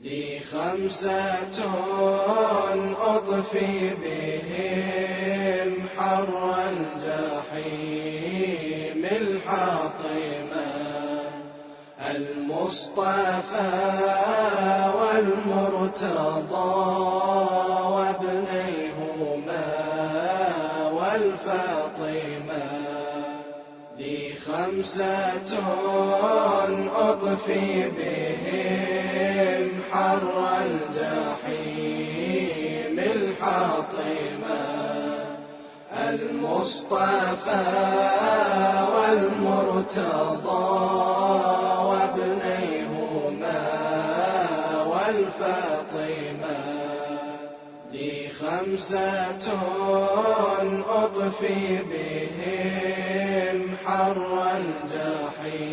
لي خمسة أطفي بهم حر الجحيم الحاطمة المصطفى والمرتضى وابنيهما والفاطمة لي خمسة أطفي بهم حر الجحيم الحاطمة المصطفى والمرتضى وابنيهما والفاطمة لي خمسة أطفي بهم حر الجحيم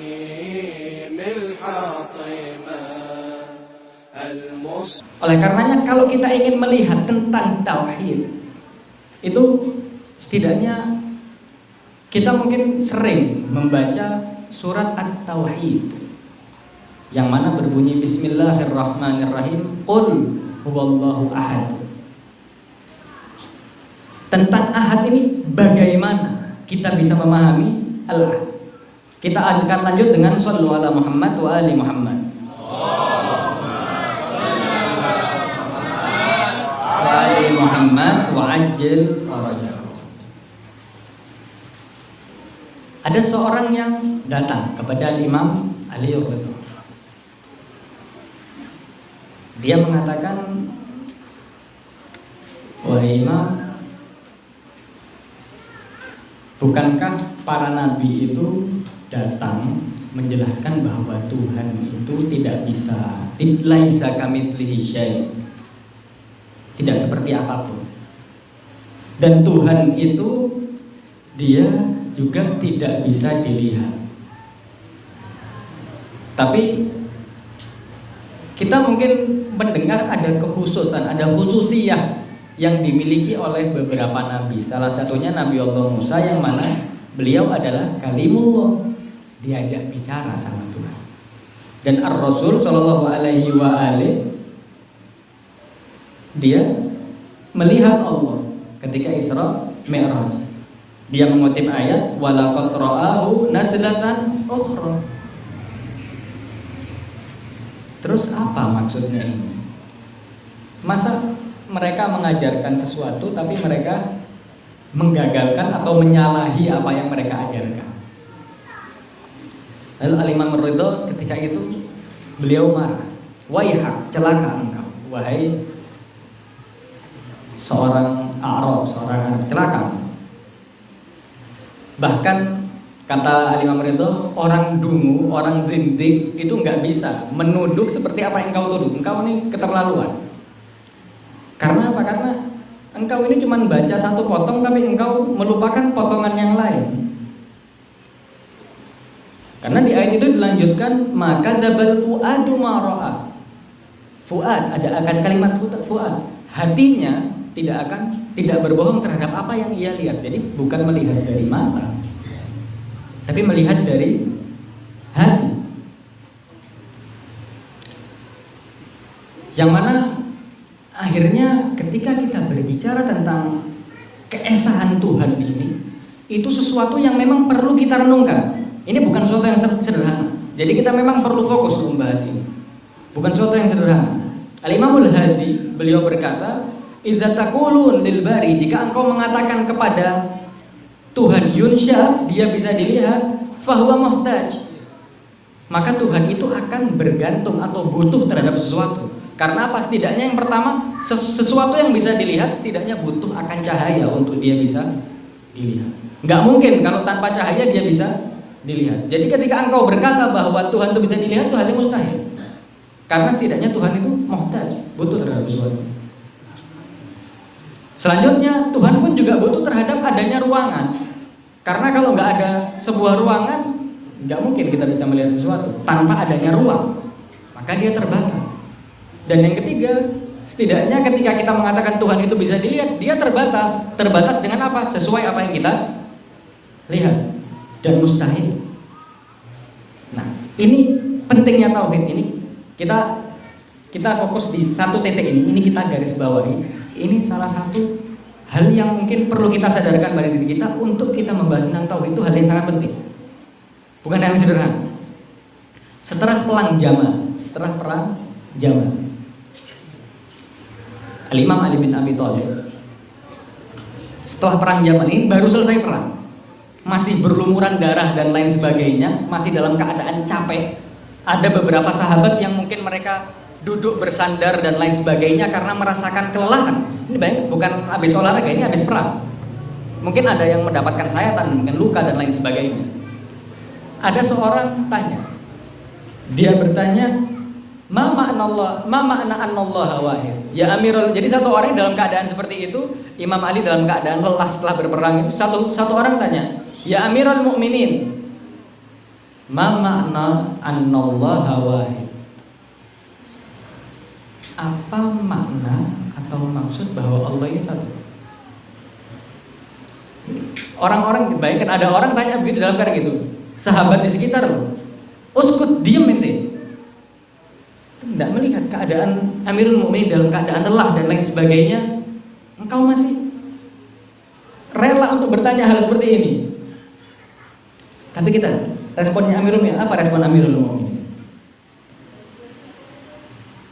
الحاطمة. Oleh karenanya kalau kita ingin melihat tentang tauhid itu setidaknya kita mungkin sering membaca surat At-Tauhid yang mana berbunyi Bismillahirrahmanirrahim Qul huwallahu ahad. Tentang ahad ini bagaimana kita bisa memahami al-ahad. Kita akan lanjut dengan Shallu ala Muhammad wa ali Muhammad. Wa ali Muhammad wa ajil farajah. Ada seorang yang datang kepada Imam Ali radhiyallahu. Dia mengatakan, wahai Imam, bukankah para nabi itu datang menjelaskan bahwa Tuhan itu tidak bisa, laisa kamitslihi syai', tidak seperti apapun. Dan Tuhan itu dia juga tidak bisa dilihat. Tapi kita mungkin mendengar ada kekhususan, ada khususiyah yang dimiliki oleh beberapa nabi. Salah satunya Nabi Allah Musa yang mana beliau adalah kalimullah, diajak bicara sama Tuhan. Dan Ar-Rasul sallallahu alaihi wa alihi dia melihat Allah ketika Isra Mi'raj. Dia mengutip ayat walaqad ra'ahu nazlatan ukhra. Terus apa maksudnya ini? Masa mereka mengajarkan sesuatu tapi mereka menggagalkan atau menyalahi apa yang mereka ajarkan? Lalu Al-Imam Ridho ketika itu beliau marah. Waihak, celaka engkau, wahai seorang Arab, seorang anak, celaka. Bahkan kata Al-Imam Ridho, orang dungu, orang zindik itu nggak bisa menuduh seperti apa yang engkau tuduh. Engkau ini keterlaluan. Karena apa? Karena engkau ini cuma baca satu potong tapi engkau melupakan potongan yang lain. Karena di ayat itu dilanjutkan maka dzabal fuadu ma ra'a. Fuad, ada akan kalimat fuad. Hatinya tidak berbohong terhadap apa yang ia lihat. Jadi bukan melihat dari mata, tapi melihat dari hati. Yang mana akhirnya ketika kita berbicara tentang keesaan Tuhan ini, itu sesuatu yang memang perlu kita renungkan. Ini bukan sesuatu yang sederhana. Jadi kita memang perlu fokus untuk membahas ini. Bukan sesuatu yang sederhana. Al-Imamul Hadi beliau berkata, idza taqulun lil bari, jika engkau mengatakan kepada Tuhan yunsyaf, dia bisa dilihat, fahuwa muhtaj, maka Tuhan itu akan bergantung atau butuh terhadap sesuatu. Karena apa? Setidaknya yang pertama, sesuatu yang bisa dilihat setidaknya butuh akan cahaya untuk dia bisa dilihat. Nggak mungkin kalau tanpa cahaya dia bisa dilihat. Jadi ketika engkau berkata bahwa Tuhan itu bisa dilihat, itu hal yang mustahil. Karena setidaknya Tuhan itu muhtaj, butuh terhadap sesuatu. Selanjutnya Tuhan pun juga butuh terhadap adanya ruangan. Karena kalau nggak ada sebuah ruangan, nggak mungkin kita bisa melihat sesuatu. Tanpa adanya ruang, maka dia terbatas. Dan yang ketiga, setidaknya ketika kita mengatakan Tuhan itu bisa dilihat, dia terbatas. Terbatas dengan apa? Sesuai apa yang kita lihat. Dan mustahil. Nah, ini pentingnya tauhid ini. Kita kita fokus di satu titik ini kita garis bawahi. Ini salah satu hal yang mungkin perlu kita sadarkan pada diri kita untuk kita membahas tentang tauhid itu hal yang sangat penting. Bukan hal yang sederhana. Setelah perang Jamal, Al-Imam Ali bin Abi Thalib setelah perang Jamal ini baru selesai perang, masih berlumuran darah dan lain sebagainya, masih dalam keadaan capek. Ada beberapa sahabat yang mungkin mereka duduk bersandar dan lain sebagainya karena merasakan kelelahan. Ini banyak, bukan habis olahraga, ini habis perang. Mungkin ada yang mendapatkan sayatan, mungkin luka dan lain sebagainya. Ada seorang tanya, dia bertanya, ma makna anallaha wahid ya Amirul. Jadi satu orang dalam keadaan seperti itu, Imam Ali dalam keadaan lelah setelah berperang itu, satu orang tanya, ya Amirul Mukminin, ma makna anallaha wahid, apa makna atau maksud bahwa Allah ini satu? Orang-orang, bayangkan ada orang tanya begitu dalam keadaan gitu, sahabat di sekitar, uskut, diam ente. Tidak melihat keadaan Amirul Mukminin dalam keadaan lelah dan lain sebagainya, engkau masih rela untuk bertanya hal seperti ini. Tapi kita, responnya Amirul Mukminin, apa respon Amirul Mukminin?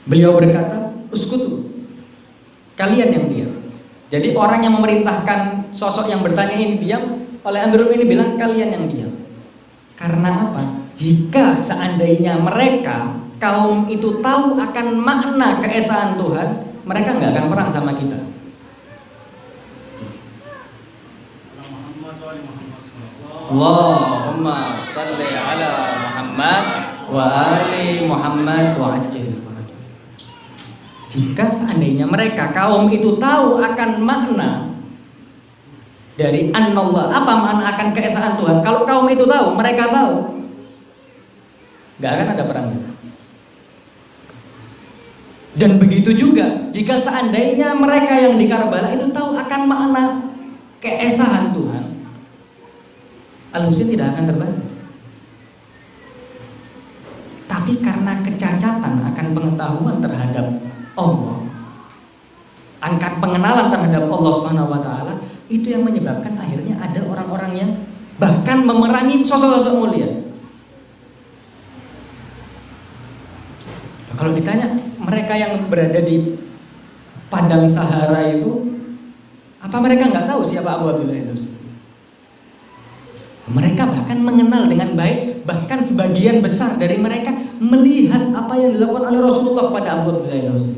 Beliau berkata, uskutu, kalian yang diam. Jadi orang yang memerintahkan sosok yang bertanya ini diam, oleh Amirul Mukminin bilang kalian yang diam. Karena apa? Jika seandainya mereka kaum itu tahu akan makna keesaan Tuhan, mereka nggak akan perang sama kita. Allahumma salli ala Muhammad wa ali Muhammad wa ajil. Jika seandainya mereka kaum itu tahu akan makna dari anallah, apa makna akan keesaan Tuhan, kalau kaum itu tahu, mereka tahu, nggak akan ada perang. Dan begitu juga jika seandainya mereka yang di Karbala itu tahu akan makna keesaan Tuhan, Al-Husain tidak akan terbantu. Tapi karena kecacatan akan pengetahuan terhadap Allah, akan pengenalan terhadap Allah Subhanahu wa taala, itu yang menyebabkan akhirnya ada orang-orang yang bahkan memerangi sosok-sosok mulia. Kalau ditanya mereka yang berada di padang Sahara itu, apa mereka nggak tahu siapa Abu Abdullah itu? Mereka bahkan mengenal dengan baik, bahkan sebagian besar dari mereka melihat apa yang dilakukan oleh Rasulullah kepada Abu Abdullah itu.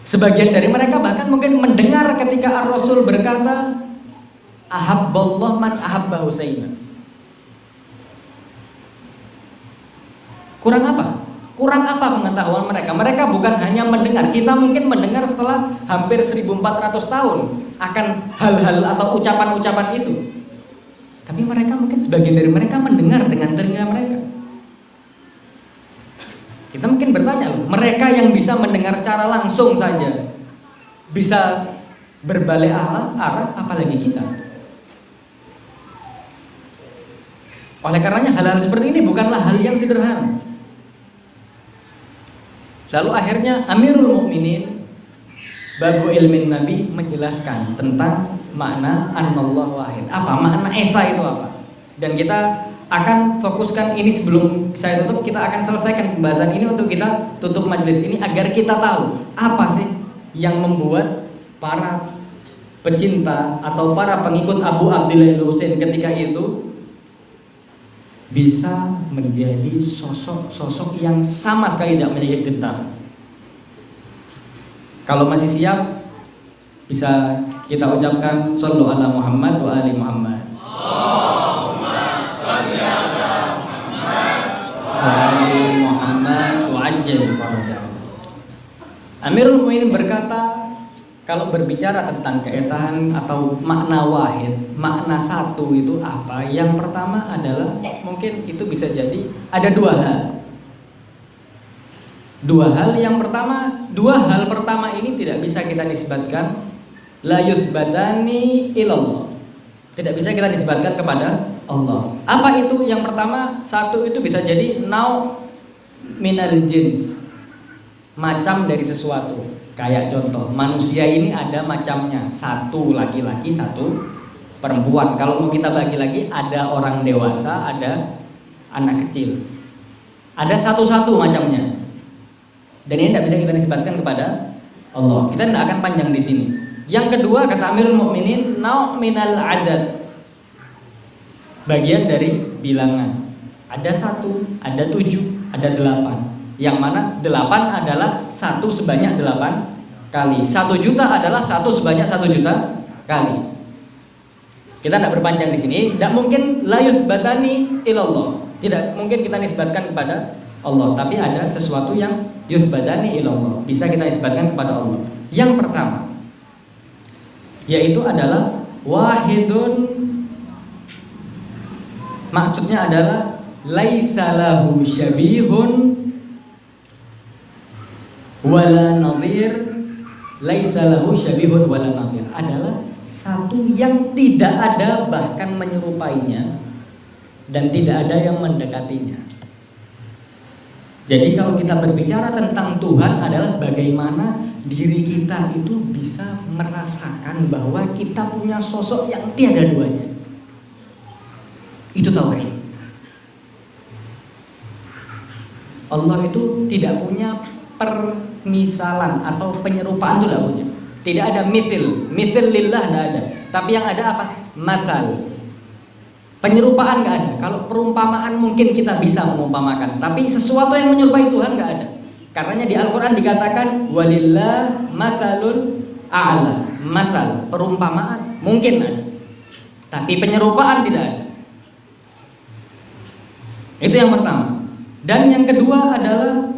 Sebagian dari mereka bahkan mungkin mendengar ketika Ar-Rasul berkata, ahabballah man ahabba Husaina. Kurang apa? Kurang apa pengetahuan mereka? Mereka bukan hanya mendengar. Kita mungkin mendengar setelah hampir 1400 tahun akan hal-hal atau ucapan-ucapan itu. Tapi mereka mungkin sebagian dari mereka mendengar dengan telinga mereka. Kita mungkin bertanya, mereka yang bisa mendengar secara langsung saja bisa berbalik arah, apalagi kita. Oleh karenanya hal-hal seperti ini bukanlah hal yang sederhana. Lalu akhirnya Amirul Mukminin Babu Ilmin Nabi menjelaskan tentang makna anallah wahid. Apa makna esa itu apa? Dan kita akan fokuskan ini sebelum saya tutup, kita akan selesaikan pembahasan ini untuk kita tutup majelis ini agar kita tahu apa sih yang membuat para pecinta atau para pengikut Abu Abdillah Al-Husain ketika itu bisa menjadi sosok-sosok yang sama sekali tidak menyakit gentar. Kalau masih siap, bisa kita ucapkan Shallu ala Muhammad wa ali Muhammad. Allahumma shalli ala Muhammad wa ali Muhammad wa ajil farajah. Amirul Mukminin berkata, kalau berbicara tentang keesaan atau makna wahid, makna satu itu apa? Yang pertama adalah, mungkin itu bisa jadi ada dua hal. Dua hal pertama ini tidak bisa kita nisbatkan, la yusbatani ilallah. Tidak bisa kita nisbatkan kepada Allah. Apa itu? Yang pertama, satu itu bisa jadi minal jins, macam dari sesuatu. Kayak contoh, manusia ini ada macamnya, satu laki-laki, satu perempuan. Kalau mau kita bagi lagi, ada orang dewasa, ada anak kecil. Ada satu-satu macamnya. Dan ini tidak bisa kita nisbatkan kepada Allah. Kita tidak akan panjang di sini. Yang kedua, kata Amirul Mukminin, nau' minal adad, bagian dari bilangan. Ada 1, ada 7, ada 8. Yang mana 8 adalah 1 sebanyak 8 kali. 1 juta adalah 1 sebanyak 1 juta kali. Kita tidak berpanjang di sini. Tidak mungkin la yusbatani ilallah. Tidak mungkin kita nisbatkan kepada Allah. Tapi ada sesuatu yang yusbatani ilallah, bisa kita nisbatkan kepada Allah. Yang pertama, yaitu adalah wahidun. Maksudnya adalah laisa lahu syabihun wala nadhir. Laisa lahu syabihun wala nadhir adalah satu yang tidak ada bahkan menyerupainya dan tidak ada yang mendekatinya. Jadi kalau kita berbicara tentang Tuhan adalah bagaimana diri kita itu bisa merasakan bahwa kita punya sosok yang tiada duanya. Itu tauhid. Allah itu tidak punya permisalan atau penyerupaan, itu tidak punya. Tidak ada mithil lillah tidak ada. Tapi yang ada apa? Mathal. Penyerupaan nggak ada. Kalau perumpamaan mungkin kita bisa mengumpamakan, tapi sesuatu yang menyerupai Tuhan nggak ada. Karenanya di Al-Quran dikatakan walillah mathalul a'la. Mathal, perumpamaan mungkin ada, tapi penyerupaan tidak ada. Itu yang pertama. Dan yang kedua adalah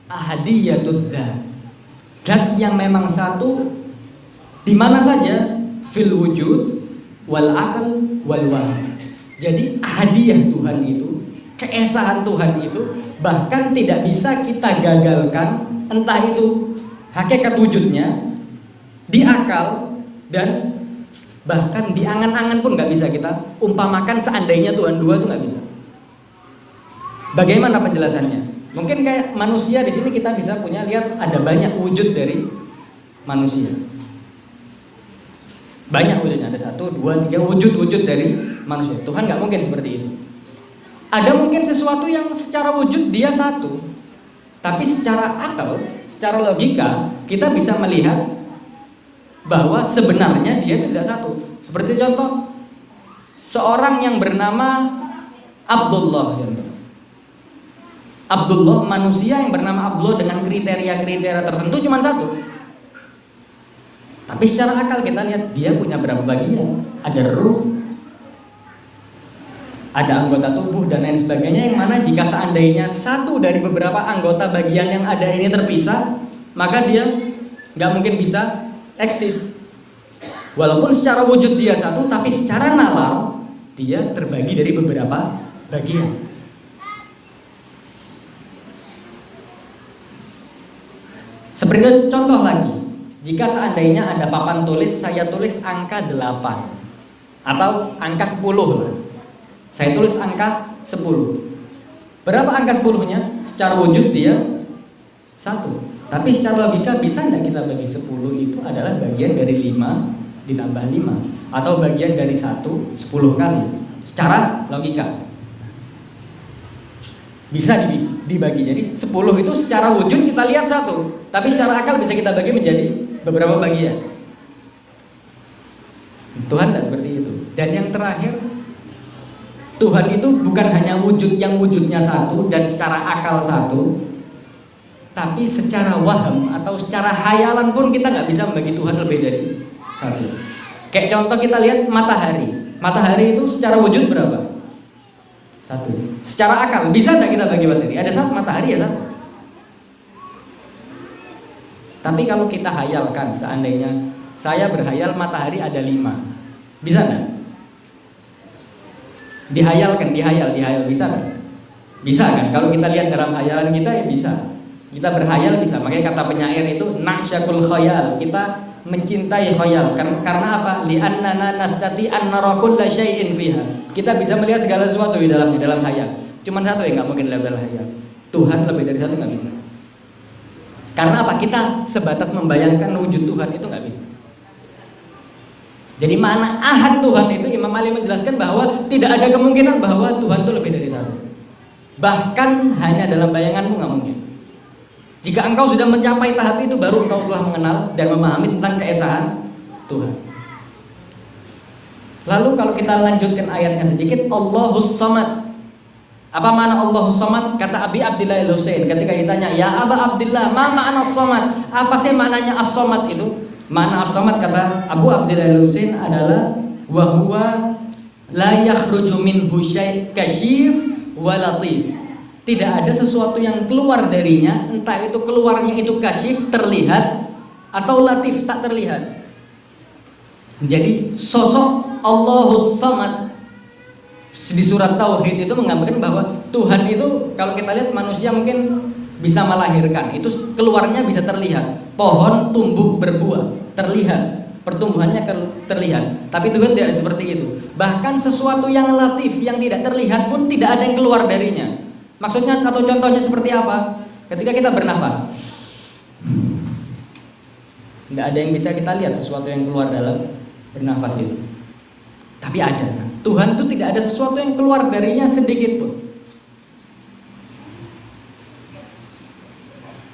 ahadiyatuz zat. Zat yang memang satu di mana saja, fil wujud wal akal wal wahid. Jadi ahadiyah Tuhan itu, keesahan Tuhan itu bahkan tidak bisa kita gagalkan, entah itu hakikat wujudnya di akal dan bahkan di angan-angan pun nggak bisa kita umpamakan. Seandainya Tuhan dua itu nggak bisa. Bagaimana penjelasannya? Mungkin kayak manusia di sini kita bisa punya lihat ada banyak wujud dari manusia. Banyak wujudnya, ada 1, 2, 3 wujud-wujud dari manusia. Tuhan nggak mungkin seperti itu. Ada mungkin sesuatu yang secara wujud dia satu, tapi secara akal, secara logika kita bisa melihat bahwa sebenarnya dia itu tidak satu. Seperti contoh seorang yang bernama Abdullah. Abdullah, manusia yang bernama Abdullah dengan kriteria-kriteria tertentu cuma satu. Tapi secara akal kita lihat dia punya berapa bagian? Ada ruh, ada anggota tubuh dan lain sebagainya, yang mana jika seandainya satu dari beberapa anggota bagian yang ada ini terpisah, maka dia nggak mungkin bisa eksis. Walaupun secara wujud dia satu, tapi secara nalar dia terbagi dari beberapa bagian. Seperti contoh lagi, jika seandainya ada papan tulis, saya tulis angka 8 atau angka 10, saya tulis angka 10. Berapa angka 10-nya? Secara wujud dia 1. Tapi secara logika bisa tidak kita bagi 10 itu adalah bagian dari 5 ditambah 5, atau bagian dari 1 10 kali. Secara logika bisa dibagi. Jadi 10 itu secara wujud kita lihat 1, tapi secara akal bisa kita bagi menjadi beberapa bagian. Tuhan tidak seperti itu. Dan yang terakhir, Tuhan itu bukan hanya wujud yang wujudnya 1 dan secara akal 1, tapi secara waham atau secara hayalan pun kita nggak bisa membagi Tuhan lebih dari 1. Kayak contoh kita lihat matahari. Matahari itu secara wujud berapa? 1. Secara akal bisa tidak kita bagi matahari? Ada 1 matahari ya 1. Tapi kalau kita hayalkan, seandainya saya berhayal matahari ada 5, bisa nggak? Dihayalkan, dihayal bisa kan? Bisa kan? Kalau kita lihat dalam hayalan kita ya bisa. Kita berhayal bisa. Makanya kata penyair itu na'syakul khayal. Kita mencintai khayal. Karena apa? Li'annana nastati an nara kulla syai'in fiha. Kita bisa melihat segala sesuatu di dalamnya, dalam hayal. Cuman 1 yang nggak mungkin dalam hayal. Tuhan lebih dari satu nggak bisa. Karena apa? Kita sebatas membayangkan wujud Tuhan itu nggak bisa. Jadi makna ahad Tuhan itu Imam Ali menjelaskan bahwa tidak ada kemungkinan bahwa Tuhan itu lebih dari satu. Bahkan hanya dalam bayanganmu nggak mungkin. Jika engkau sudah mencapai tahap itu, baru engkau telah mengenal dan memahami tentang keesaan Tuhan. Lalu kalau kita lanjutkan ayatnya sedikit, Allahus Samad. Apa makna Allahus Samad? Kata Abi Abdillah Al-Husain ketika ditanya, "Ya Aba Abdillah, ma ma'na as-samad?" Apa sih maknanya as-samad itu? Makna as-samad kata Abu Abdillah Al-Husain adalah wa huwa la yakhruju minhu syai' kasyif wa latif. Tidak ada sesuatu yang keluar darinya, entah itu keluarnya itu kasyif terlihat atau latif tak terlihat. Jadi sosok Allahus Samad di surat Tauhid itu menggambarkan bahwa Tuhan itu, kalau kita lihat manusia mungkin bisa melahirkan, itu keluarnya bisa terlihat. Pohon tumbuh berbuah, terlihat. Pertumbuhannya terlihat. Tapi Tuhan tidak seperti itu. Bahkan sesuatu yang latif, yang tidak terlihat pun tidak ada yang keluar darinya. Maksudnya atau contohnya seperti apa? Ketika kita bernafas, tidak ada yang bisa kita lihat sesuatu yang keluar dalam bernafas itu. Tapi ada. Tuhan itu tidak ada sesuatu yang keluar darinya sedikit pun.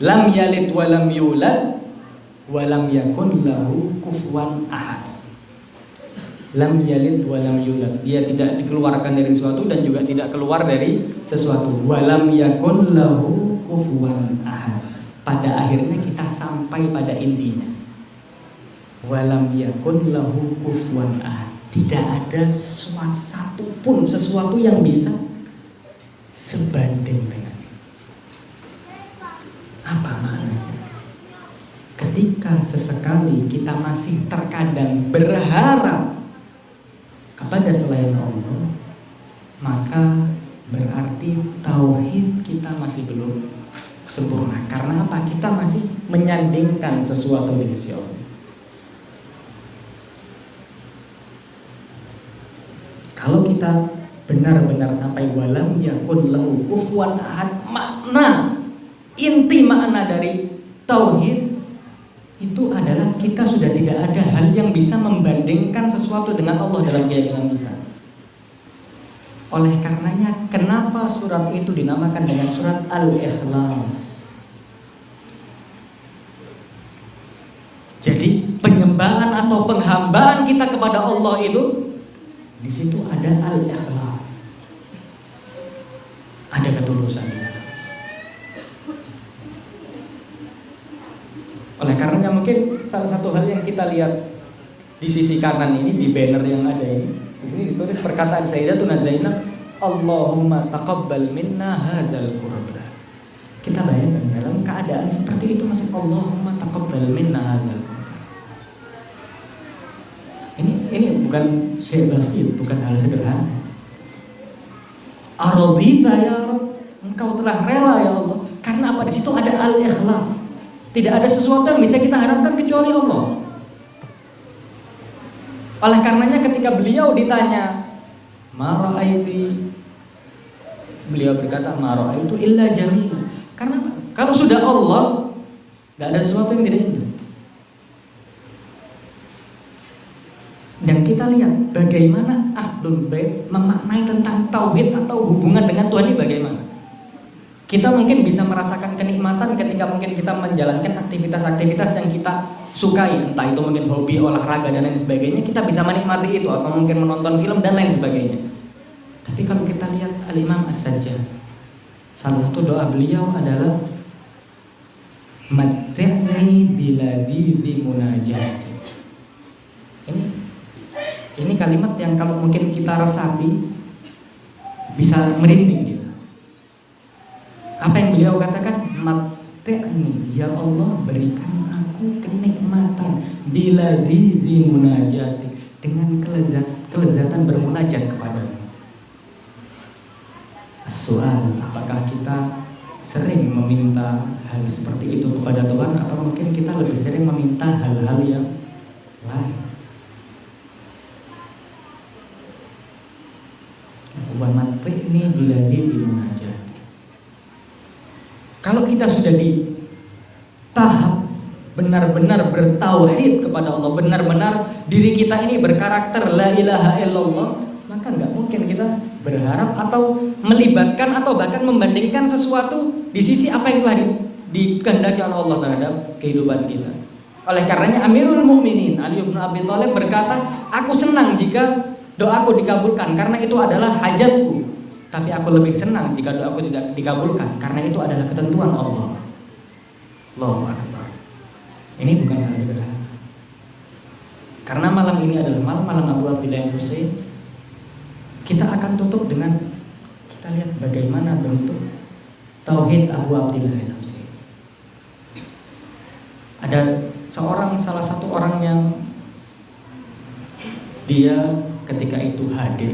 Lam yalid wa lam yulad wa lam yakun lahu kufuwan ahad. Lam yalid wa lam yulad. Dia tidak dikeluarkan dari sesuatu dan juga tidak keluar dari sesuatu. Wa lam yakun lahu kufuwan ahad. Pada akhirnya kita sampai pada intinya. Wa lam yakun lahu kufuwan ahad. Tidak ada sesuatu pun sesuatu yang bisa sebanding dengannya. Apa maknanya? Ketika sesekali kita masih terkadang berharap kepada selain Allah, maka berarti tauhid kita masih belum sempurna. Karena apa? Kita masih menyandingkan sesuatu di sisi Allah. Kalau kita benar-benar sampai walam yakun lahu kufuwan ahad, makna inti makna dari tauhid itu adalah kita sudah tidak ada hal yang bisa membandingkan sesuatu dengan Allah dalam keyakinan kita. Oleh karenanya, kenapa surat itu dinamakan dengan surat Al-Ikhlas? Jadi penyembahan atau penghambaan kita kepada Allah itu, di situ ada al-ikhlas, ada ketulusan. Oleh karenanya mungkin salah satu hal yang kita lihat di sisi kanan ini, di banner yang ada ini, di sini ditulis perkataan Sayyidatuna Zainab, Allahumma taqabbal minna hadzal qurban. Kita bayangkan dalam keadaan seperti itu masih Allahumma taqabbal minna hadzal qurban. Ini bukan syai' basit, bukan hal sederhana. Aradita ya Rabb, engkau telah rela ya Allah. Karena apa? Di situ ada al-ikhlas. Tidak ada sesuatu yang bisa kita harapkan kecuali Allah. Oleh karenanya ketika beliau ditanya, ma ra'aiti, beliau berkata ma ra'aitu illa jamila. Karena apa? Kalau sudah Allah, tidak ada sesuatu yang tidak indah. Dan kita lihat bagaimana Ahlul Bait memaknai tentang tauhid atau hubungan dengan Tuhan ini bagaimana. Kita mungkin bisa merasakan kenikmatan ketika mungkin kita menjalankan aktivitas-aktivitas yang kita sukai, entah itu mungkin hobi, olahraga dan lain sebagainya, kita bisa menikmati itu, atau mungkin menonton film dan lain sebagainya. Tapi kalau kita lihat Al-Imam As-Sajjad, salah satu doa beliau adalah Matti'ni biladidhi munajati. Ini kalimat yang kalau mungkin kita resapi bisa merinding kita. Apa yang beliau katakan? Matti'ni, ya Allah berikan aku kenikmatan biladidhi munajati, dengan kelezatan bermunajat kepadamu. As-su'al, apakah kita sering meminta hal seperti itu kepada Tuhan, atau mungkin kita lebih sering meminta hal-hal yang lain? Wa matti'ni biladidhi munajati. kita sudah di tahap benar-benar bertauhid kepada Allah, benar-benar diri kita ini berkarakter la ilaha illallah, maka nggak mungkin kita berharap atau melibatkan atau bahkan membandingkan sesuatu di sisi apa yang telah dikehendaki oleh Allah terhadap kehidupan kita. Oleh karenanya Amirul Mukminin Ali bin Abi Thalib berkata, aku senang jika doaku dikabulkan karena itu adalah hajatku, tapi aku lebih senang jika doaku tidak dikabulkan karena itu adalah ketentuan Allah. Allahu Akbar. Ini bukan hal sederhana. Karena malam ini adalah malam Abu Abdillah Husain, kita akan tutup dengan kita lihat bagaimana bentuk tauhid Abu Abdillah Husain. Ada salah satu orang yang dia ketika itu hadir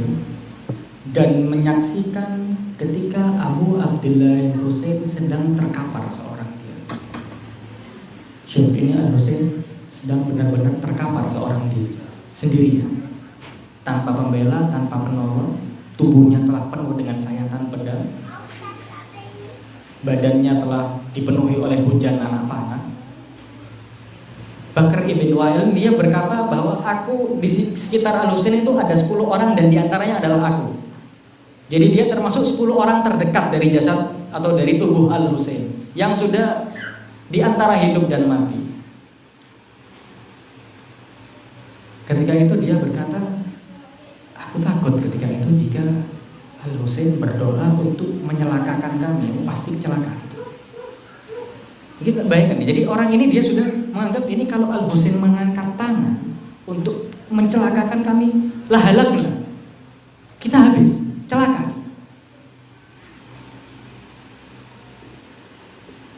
dan menyaksikan ketika Abu Abdillah Husain sedang terkapar seorang dia. Syekh ini Al-Husain sedang benar-benar terkapar seorang diri sendirian, tanpa pembela, tanpa penolong, tubuhnya telah penuh dengan sayatan pedang, badannya telah dipenuhi oleh hujan anak panah. Bakar ibn Wa'il dia berkata bahwa aku di sekitar Al-Husain itu ada 10 orang dan diantaranya adalah aku. Jadi dia termasuk 10 orang terdekat dari jasad atau dari tubuh Al-Husain yang sudah di antara hidup dan mati. Ketika itu dia berkata, aku takut ketika itu jika Al-Husain berdoa untuk menyelakakan kami, pasti celaka. Kita bayangkan, jadi orang ini dia sudah menganggap ini kalau Al-Husain mengangkat tangan untuk mencelakakan kami, lah halakna, kita habis, celaka.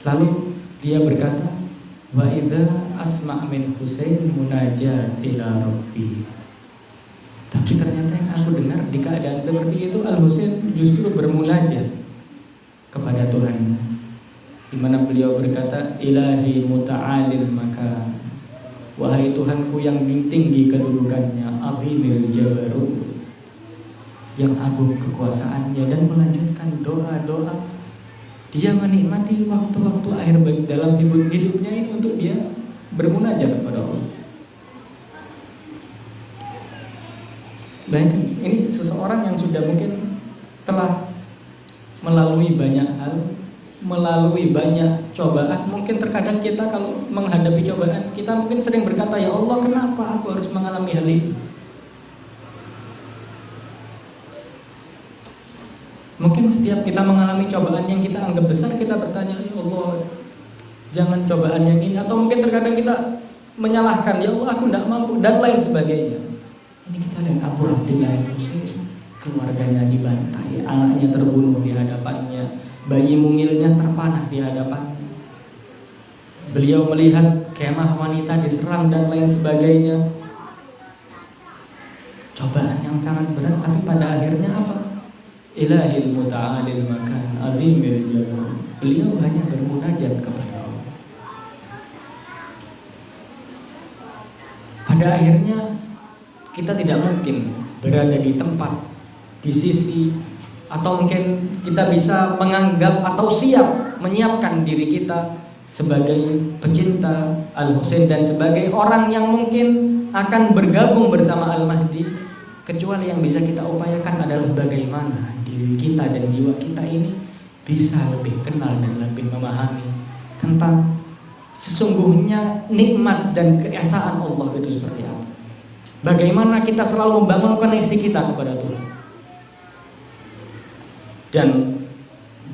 Lalu dia berkata, wa idza asma' min Husain munajat ila rabbi. Tapi ternyata yang aku dengar di keadaan seperti itu Al-Husain justru bermunajat kepada Tuhan, di mana beliau berkata, ilahi muta'alil maka, wahai Tuhanku yang tinggi kedudukannya, azimil jabarut, yang agung kekuasaannya, dan melanjutkan doa-doa. Dia menikmati waktu-waktu akhir dalam hidupnya ini untuk dia bermunajat kepada Allah. Bayangkan, ini seseorang yang sudah mungkin telah melalui banyak hal, melalui banyak cobaan. Mungkin terkadang kita kalau menghadapi cobaan, kita mungkin sering berkata, ya Allah, kenapa aku harus mengalami hal ini? Mungkin setiap kita mengalami cobaan yang kita anggap besar, kita bertanya, ya Allah, jangan cobaan yang ini. Atau mungkin terkadang kita menyalahkan, ya Allah, aku tidak mampu, dan lain sebagainya. Ini kita lihat Abu Abdillah Husain, keluarganya dibantai, anaknya terbunuh di hadapannya, bayi mungilnya terpanah di hadapannya. Beliau melihat kemah wanita diserang dan lain sebagainya. Cobaan yang sangat berat, tapi pada akhirnya apa? Ilahil muta'alil makan azimil jabal. Beliau hanya bermunajat kepada Allah. Pada akhirnya kita tidak mungkin berada di tempat, di sisi, atau mungkin kita bisa menganggap atau siap menyiapkan diri kita sebagai pecinta Al-Husain dan sebagai orang yang mungkin akan bergabung bersama Al-Mahdi, kecuali yang bisa kita upayakan adalah bagaimana diri kita dan jiwa kita ini bisa lebih kenal dan lebih memahami tentang sesungguhnya nikmat dan keesaan Allah itu seperti apa. Bagaimana kita selalu membangun koneksi kita kepada Tuhan. Dan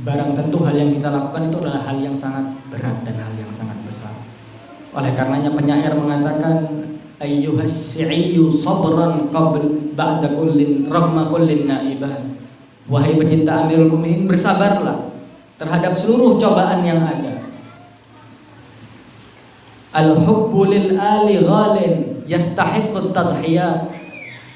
barang tentu hal yang kita lakukan itu adalah hal yang sangat berat dan hal yang sangat besar. Oleh karenanya penyair mengatakan, ayyuhas si'iyyu sabran qabl ba'da kullin rahma kullin naibah. Wahai pecinta Amirul Mukminin, bersabarlah terhadap seluruh cobaan yang ada. Al-hubbu lil ali ghalin yastahiqqut tadhiyat.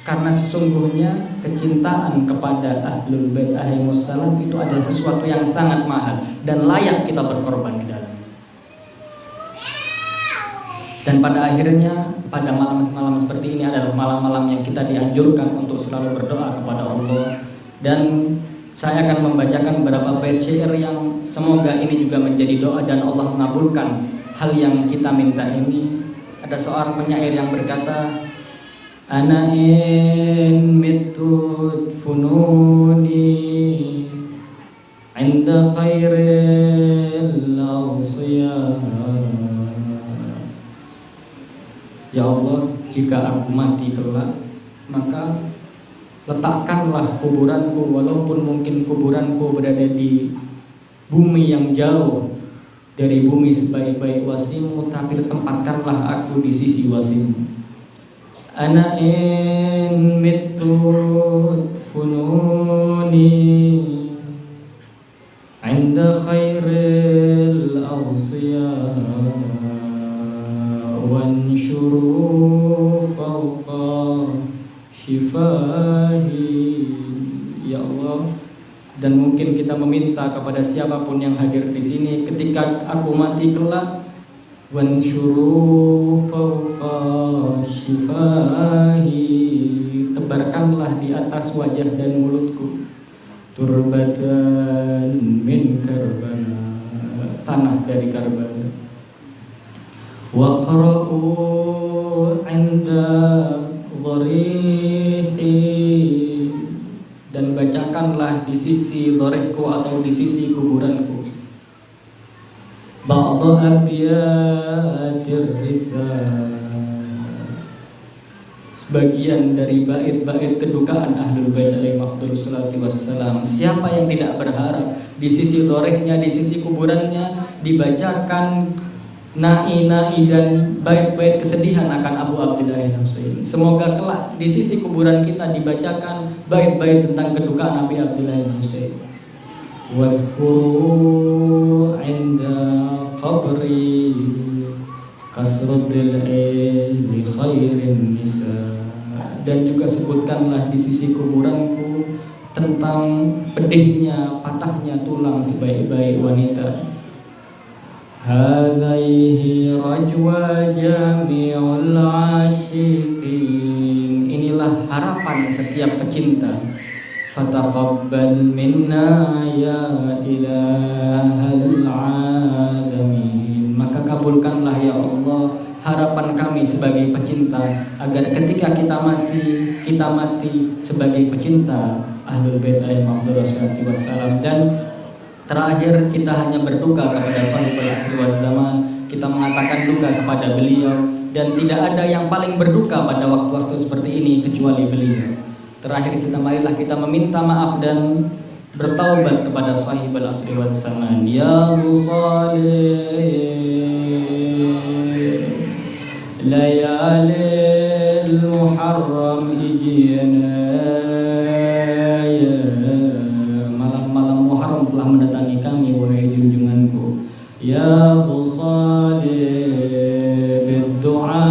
Karena sesungguhnya kecintaan kepada Ahlul Bait alaihissalam itu adalah sesuatu yang sangat mahal dan layak kita berkorban di dalam. Dan pada akhirnya pada malam-malam seperti ini adalah malam-malam yang kita dianjurkan untuk selalu berdoa kepada Allah. Dan Saya akan membacakan beberapa bait syair yang semoga ini juga menjadi doa dan Allah mengabulkan hal yang kita minta ini. Ada seorang penyair yang berkata, ana in mitut fununi inda khairil awsiyah. Ya Allah, jika aku mati kelak, maka letakkanlah kuburanku, walaupun mungkin kuburanku berada di bumi yang jauh dari bumi sebaik-baik wasimu, tapi tempatkanlah aku di sisi wasimu. Ana in mittu fununi inda khairil awsiyah wanshuru fawqa shifahi. Ya Allah, dan mungkin kita meminta kepada siapapun yang hadir di sini, ketika aku mati kelak, wanshuru fawqa shifahi, tebarkanlah di atas wajah dan mulutku turbatan min Karbala, tanah dari Karbala. Waqra'u 'inda dharihi, dan bacakanlah di sisi dhorihku atau di sisi kuburanku, ba'da abyatir rithal, sebagian dari bait-bait kedukaan Ahlul Bait alaihi salatu wassalam. Siapa yang tidak berharap di sisi dhorihnya, di sisi kuburannya dibacakan na'i-na'i dan bait-bait kesedihan akan Abu Abdillah Husain. Semoga kelak di sisi kuburan kita dibacakan bait-bait tentang kedukaan Abi Abdillah Husain. Wadhkuru 'inda qabri kasratil ilmi khairin nisa, dan juga sebutkanlah di sisi kuburanku tentang pedihnya, patahnya tulang sebaik-baik wanita. Hadhihi rajwa jami'ul ashiqin, inilah harapan setiap pecinta. Fataqabbal minna ya ilahal alamin, maka kabulkanlah ya Allah harapan kami sebagai pecinta, agar ketika kita mati sebagai pecinta Ahlul Bait alaihi salatu wassalam. Dan terakhir, kita hanya berduka kepada Sahibul Asri wal Zaman, kita mengatakan duka kepada beliau, dan tidak ada yang paling berduka pada waktu-waktu seperti ini kecuali beliau. Terakhir, marilah kita meminta maaf dan bertaubat kepada Sahibul Asri wal Zaman. Ya Musalih layalil muharram ijina, telah mendatangi kami wahai junjunganku. Ya Musalih bid-du'a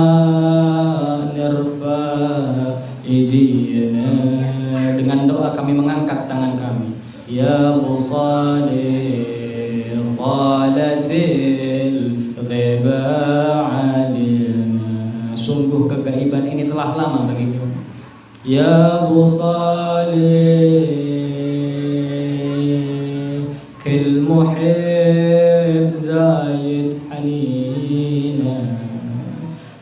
nirfa idina, dengan doa kami mengangkat tangan kami. Ya Musalih qalatil ghiba alina, sungguh kegaiban ini telah lama bagiku. Ya Musalih muhib zaid hanina,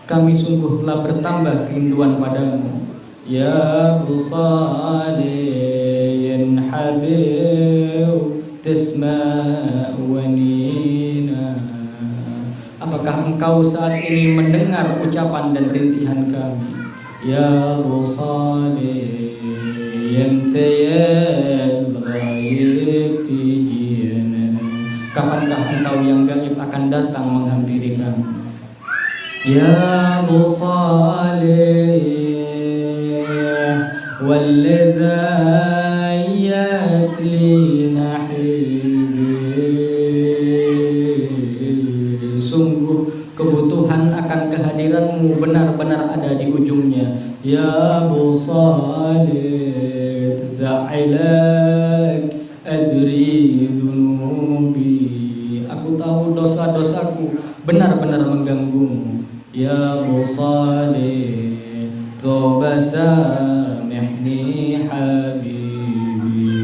kami sungguh telah bertambah kerinduan padamu. Ya Musalih habib tasma' wanina, apakah engkau saat ini mendengar ucapan dan rintihan kami? Ya Musalih yantayal ghaib tijina, kapankah engkau yang gaib akan datang menghampiri kami? Ya Musalih wallazayat li nahibi, sungguh kebutuhan akan kehadiranmu benar-benar ada di ujungnya. Ya Musalih za'ilak adri dunubi, aku tahu dosa-dosaku benar-benar mengganggumu. Ya Musalih toba samihni habibi,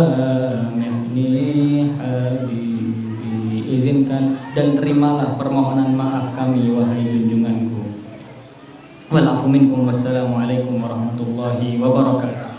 samihni habibi. Izinkan dan terimalah permohonan maaf kami wahai junjunganku. Wal afu minkum. Wassalamualaikum warahmatullahi wabarakatuh.